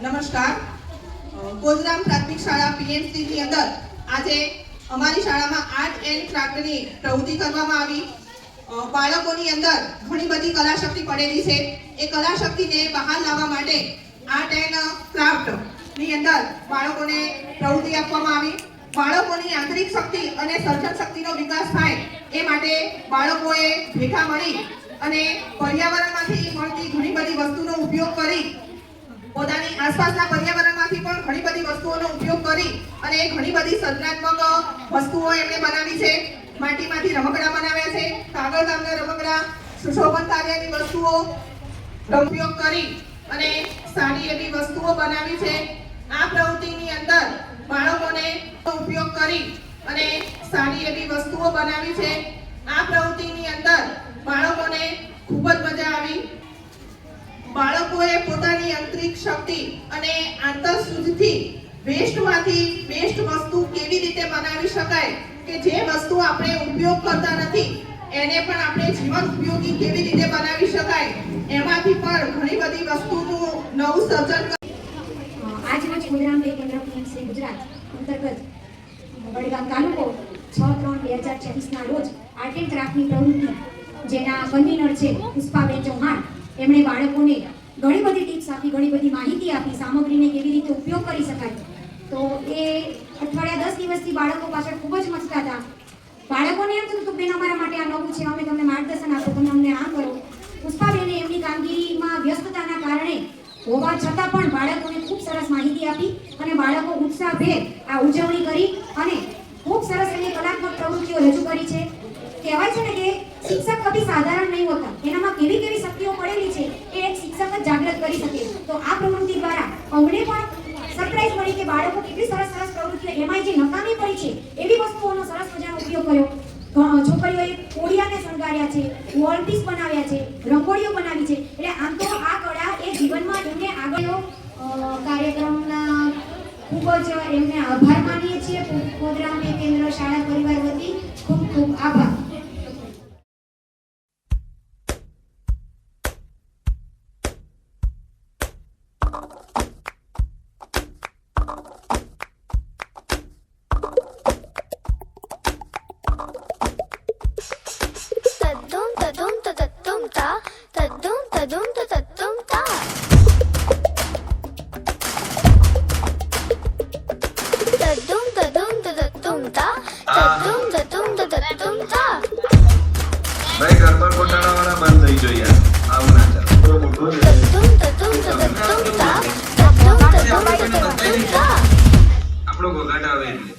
નમસ્કાર. કોદરામ પ્રાથમિક શાળા પીએમસી ની અંદર આજે અમારી શાળામાં આર્ટ એન્ડ ક્રાફ્ટની પ્રવૃત્તિ કરવામાં આવી. બાળકોની અંદર ઘણી બધી કલાશક્તિ પડેલી છે. એ કલાશક્તિને બહાર લાવવા માટે આર્ટ એન્ડ ક્રાફ્ટ ની અંદર બાળકોને પ્રવૃત્તિ આપવામાં આવી. બાળકોની આંતરિક શક્તિ અને સર્જન શક્તિનો વિકાસ થાય એ માટે બાળકોએ ભેગા મળી અને પર્યાવરણમાંથી મળતી ઘણી બધી વસ્તુનો ઉપયોગ કરી પોતાની આસપાસના પર્યાવરણમાંથી પણ ઘણી બધી વસ્તુઓનો ઉપયોગ કરી અને ઘણી બધી સર્જનાત્મક વસ્તુઓ એમણે બનાવી છે. માટીમાંથી રમકડા બનાવ્યા છે, કાગળ કામના રમકડા, સુશોભન કાર્યની વસ્તુઓ ઉપયોગ કરી અને સારી એવી વસ્તુઓ બનાવી છે. આ પ્રવૃત્તિની અંદર બાળકોને ઉપયોગ કરી અને સારી એવી વસ્તુઓ બનાવી છે. આ પ્રવૃત્તિની અંદર બાળકોને ખૂબ જ મજા આવી. બાળકોએ પોતાની આંતરિક શક્તિ અને આંતરસૂઝથી વેસ્ટમાંથી બેસ્ટ વસ્તુ કેવી રીતે બનાવી શકાય કે જે વસ્તુ આપણે ઉપયોગ કરતા નથી એને પણ આપણે જીવન ઉપયોગી કેવી રીતે બનાવી શકાય એમાંથી પણ ઘણી બધી વસ્તુનું નવું સર્જન. આજરોજ કોદરામ બે કેન્દ્ર પીએમસી ગુજરાત અંતર્ગત વડગામ તાલુકો 6/3/2024 ના રોજ આર્ટ એન્ડ ક્રાફ્ટની પ્રવૃત્તિ જેના કન્વીનર છે પુષ્પાબેન ચૌહાણ, એમણે બાળકોને ઘણી બધી ટિપ્સ આપી, ઘણી બધી માહિતી આપી સામગ્રીને કેવી રીતે ઉપયોગ કરી શકાય. તો એ અઠવાડિયા 10 દિવસથી બાળકો પાછળ ખૂબ જ મચતા હતા. બાળકોને એમ થતું હતું બેન અમારા માટે આ નવું છે, અમે તમને માર્ગદર્શન આપો, તમે અમને આમ કરો. પુષ્પાબેને એમની કામગીરીમાં વ્યસ્તતાના કારણે હોવા છતાં પણ બાળકોને ખૂબ સરસ માહિતી આપી અને બાળકો ઉત્સાહભેર આ ઉજવણી કરી અને ખૂબ સરસ એની કલાત્મક પ્રવૃત્તિઓ રજૂ કરી છે. કહેવાય છે ને કે શિક્ષક કભી સાધારણ નહીં હોતા, એનામાં કેવી કેવી શક્તિઓ પડેલી છે એ એક શિક્ષક જ જાગૃત કરી શકે. તો આ પ્રવૃત્તિ દ્વારા અમને પણ સરપ્રાઈઝ મળી કે બાળકો કેટલી સરસ સરસ પ્રવૃત્તિઓ, એમાં જે નકામી પડી છે એવી વસ્તુઓનો સરસ મજાનો ઉપયોગ કર્યો. છોકરીઓએ કોડિયાને શણગાર્યા છે, વોલ પીસ બનાવ્યા છે, રંગોળીઓ બનાવી છે. એટલે આમ તો આ કળા એ જીવનમાં એમને આગળ કાર્યક્રમના ખૂબ જ એમને આભાર માનીએ છીએ. કોદરામ કેન્દ્ર શાળા પરિવાર વતી ખૂબ ખૂબ આભાર. ભાઈ ગરબા કોટાળા વાળા બંધ થઈ ગયો યાર, આવું ના ચાલે. આપણો ઘોઘાટ આવે એટલે